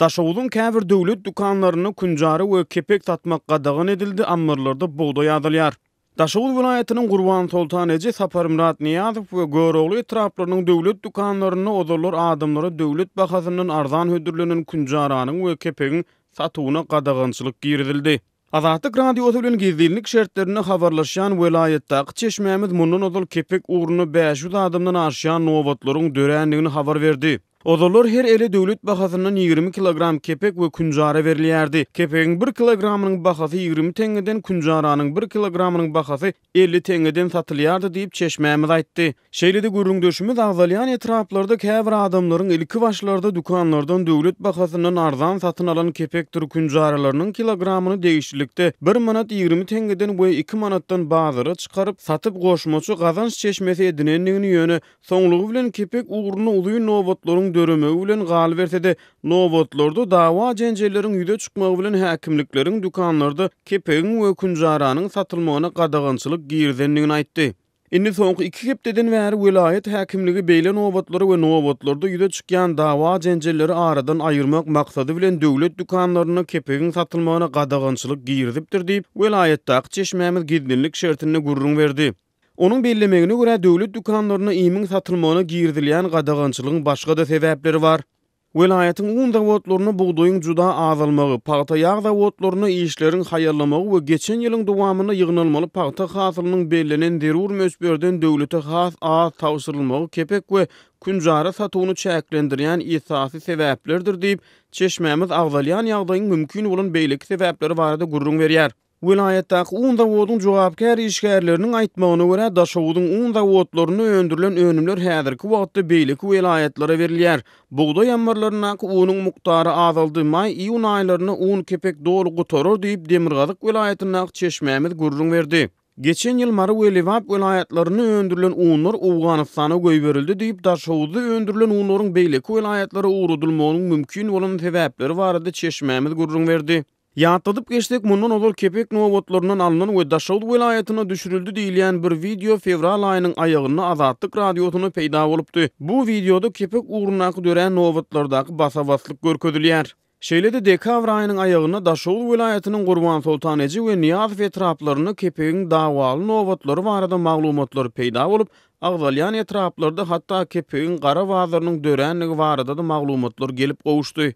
Daşowudyň käbir döwlet dukanlaryny kunjary we kepek satmak gadagyn edildi, ammerlarda buğday adylýar. Daşowul vilayatynyň Gurban Sultan eji Saparymrat Niýazow we Görogly etraplarynyň döwlet dukanlaryny odurlar adamlara döwlet bahasynyň arzan hödürlenen kunjaranyň we kepegiň satywyna gadagynçylyk girdildi. Azatlyk radiosu bilen gizlilik şertlerini habarlaşan vilayetdaky çeşmämiz mundan odul kepek uğruna 500 adamdan aşýan nowatlaryň döränligini habar berdi. Odalar her ele döwlet bahasynyň 20 kilogram kepek we kunjara berilýärdi. Kepegiň 1 kilogramynyň bahasy 20 teňgeden, kunjaranyň 1 kilogramynyň bahasy 50 teňgeden satylýardy diýip çeşmämiz aýtdy. Şeýlede görüňdüşimiz agzalýan etraplarda käbir adamlaryň ilki başlarda dukanlardan döwlet bahasynyň arzan satyn alan kepek türü kunjaralarynyň kilogramyny değişiklikde 1 manat 20 teňgeden we 2 manatdan bazara çykaryp satyp goşmaçy gazanç çeşmesi edinenligini ýöne soňlugy bilen kepek uğruna ulyň nowatlaryň döremi bilen galyp berse-de nowatlarda dawa jenjelleriň ýüze çykmagy bilen häkimlikleriň dukanlarda kepegiň we kunjaranyň satylmagyna gadagynçylyk girdenligini aýtdy. Indi soňky 2 hepdeden bäri vilayet häkimligi beýle nowatlary we nowatlarda ýüze çykýan dawa jenjelleri aradan aýyrmak maksady bilen döwlet dukanlaryna kepegiň satylmagyna gadagynçylyk girdipdir diýip vilayetdaky çeşmämiz gizlilik şertine gurrun berdi. Onun bellemegine göre döwlet dukanlaryna iýmiň satylmagyna girdilýän gadagynçylygyň başga da sebäpleri bar. Vilayatyň un zawodlaryna buğdaýyň juda azalmagy, paýta ýağ zawodlaryna işleriň haýarlamagy we geçen ýylyň dowamyna ýygnalmaly paýta hasylynyň bellenen derur mösberden döwlete has az tawsyrylmagy kepek we kunjara satywyny çäklendirýän esasy sebäplerdir diýip çeşmämiz agzalýan ýagdaýyň mümkin bolan beýleki sebäpleri barada gurrun berýär. Vilayetdaky un zawodyň jogapkär işgärleriniň aýtmagyna görä Daşowudyň un zawodlaryna öndürilen önümler häzirki wagtda beýleki vilayetlere berilýär. Buğday ambarlaryna unyň muktary azaldy. May-iýun aýlaryna un kepek dolu gutarur diýip Demirgazyk vilayatyna çeşmämiz gurrun berdi. Geçen ýyl Mary we Lewap vilayatlaryna öndürilen unlar Awganystana göýberildi diýip Daşowda öndürilen unlaryň beýleki vilayatlary uğrudylmagynyň mümkin bolan sebäpleri barada çeşmämiz gurrun berdi. Ýatladyp geçdik mundan odul kepek nowatlarynyň alynan we Daşow vilayatyna düşürildi diýilýän bir video fevral aýynyň aýagyna Azatlyk radiosyna peýda bolupdy. Bu videoda kepek uğrunaky dörän nowatlardaky basabaslyk görkezilýär. Şeýlede dekabr aýynyň aýagyna Daşow vilayatynyň Gurban Sultan eji we Niýazow etraplaryny kepegiň dawaly nowatlary barada maglumatlar peýda bolup, agzalýan etraplarda hatda kepegiň gara bazarynyň döränligi barada da maglumatlar gelip gowuşdy.